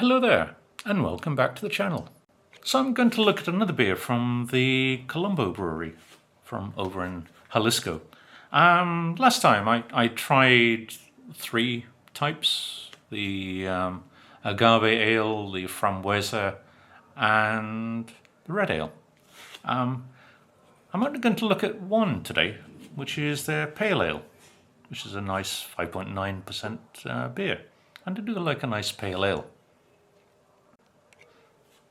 Hello there, and welcome back to the channel. So I'm going to look at another beer from the Colombo brewery from over in Jalisco. Last time I tried three types, the agave ale, the frambuesa, and the red ale. I'm only going to look at one today, which is their pale ale, which is a nice 5.9% beer. And I do like a nice pale ale.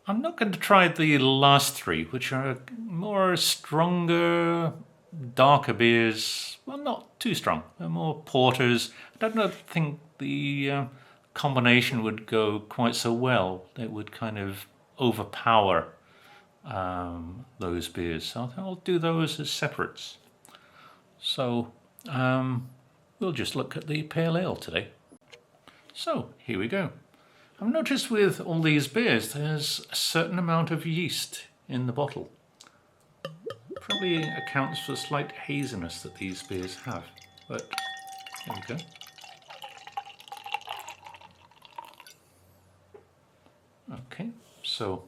I'm not going to try the last three, which are more stronger, darker beers. Well, not too strong. They're more porters. I don't think the combination would go quite so well. It would kind of overpower those beers. So I'll do those as separates. So we'll just look at the pale ale today. So here we go. I've noticed with all these beers there's a certain amount of yeast in the bottle. Probably accounts for the slight haziness that these beers have. But here we go. Okay, so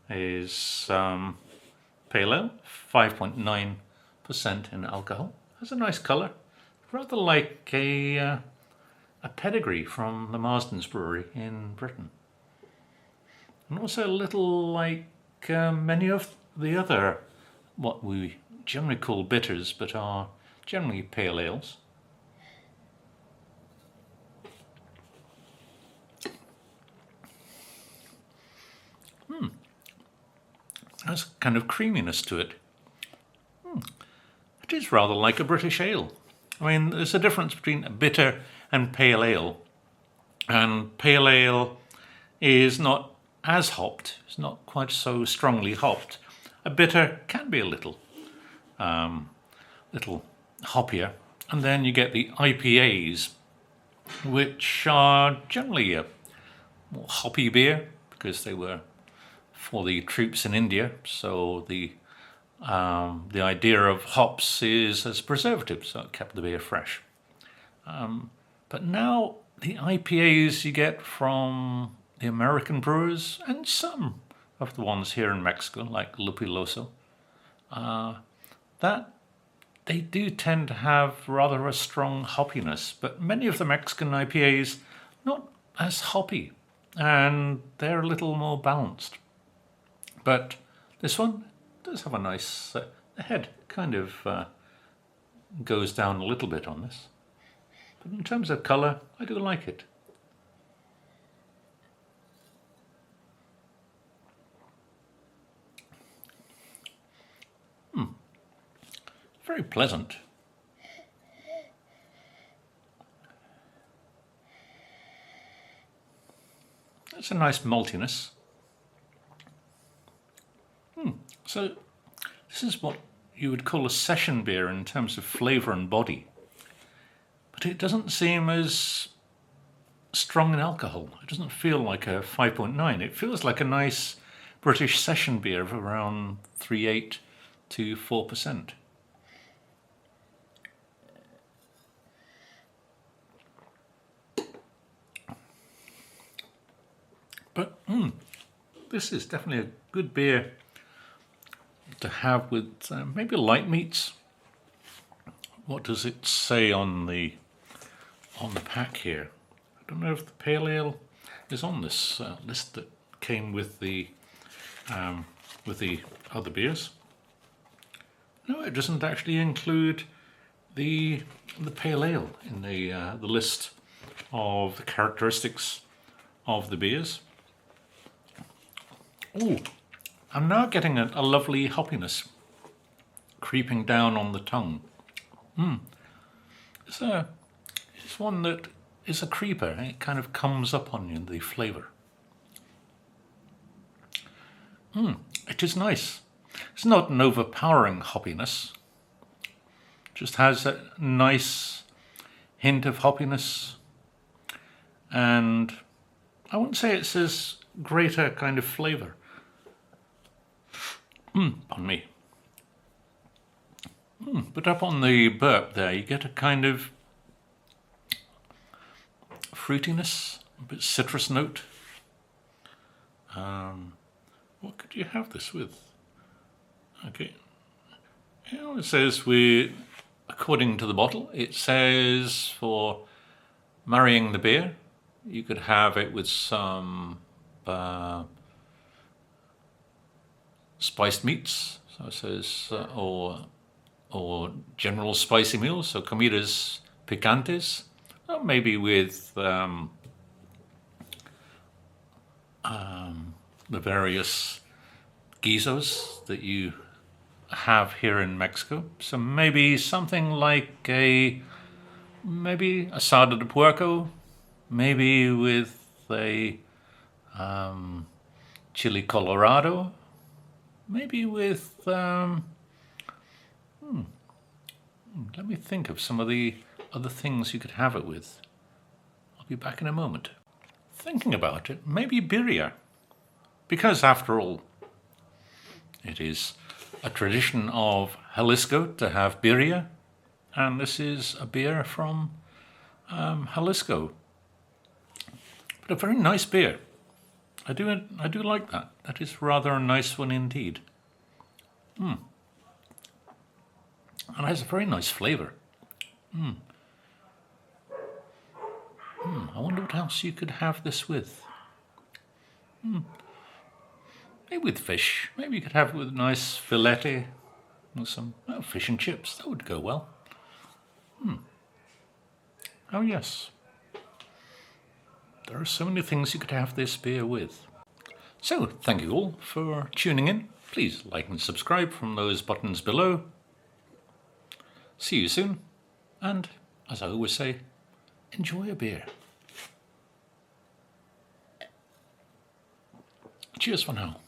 here's pale ale, 5.9% in alcohol. Has a nice colour, rather like a pedigree from the Marsden's brewery in Britain. And also a little like many of the other, what we generally call bitters, but are generally pale ales. Has kind of creaminess to it. It is rather like a British ale. I mean, there's a difference between a bitter and pale ale. And pale ale is not as hopped. It's not quite so strongly hopped. A bitter can be a little hoppier. And then you get the IPAs, which are generally a more hoppy beer because they were for the troops in India. So the idea of hops is as preservative, so it kept the beer fresh. But now the IPAs you get from the American brewers and some of the ones here in Mexico, like Lupuloso, that they do tend to have rather a strong hoppiness. But many of the Mexican IPAs not as hoppy, and they're a little more balanced. But this one does have a nice, the head kind of goes down a little bit on this. But in terms of colour, I do like it. Very pleasant. It's a nice maltiness. So this is what you would call a session beer in terms of flavour and body. But it doesn't seem as strong in alcohol. It doesn't feel like a 5.9. It feels like a nice British session beer of around 3.8 to 4%. But this is definitely a good beer to have with maybe light meats. What does it say on the pack here? I don't know if the pale ale is on this list that came with the other beers. No, it doesn't actually include the pale ale in the list of the characteristics of the beers. Oh, I'm now getting a lovely hoppiness creeping down on the tongue. It's one that is a creeper. It kind of comes up on you, the flavour. It is nice. It's not an overpowering hoppiness. It just has a nice hint of hoppiness. And I wouldn't say it's as great a kind of flavour. Pardon me. But up on the burp there, you get a kind of fruitiness, a bit citrus note. What could you have this with? Okay. It says according to the bottle, it says for marrying the beer, you could have it with some spiced meats. So it says, or general spicy meals, so comidas picantes, or maybe with the various guisos that you have here in Mexico. So maybe something like maybe asado de puerco, maybe with a chili colorado, maybe with let me think of some of the other things you could have it with. I'll be back in a moment. Thinking about it, maybe birria, because after all, it is a tradition of Jalisco to have birria, and this is a beer from Jalisco. But a very nice beer. I do like that. That is rather a nice one indeed. And it has a very nice flavour. I wonder what else you could have this with. Maybe with fish. Maybe you could have it with a nice fillet and some fish and chips. That would go well. Oh yes. There are so many things you could have this beer with. So, thank you all for tuning in. Please like and subscribe from those buttons below. See you soon, and as I always say, enjoy a beer. Cheers for now.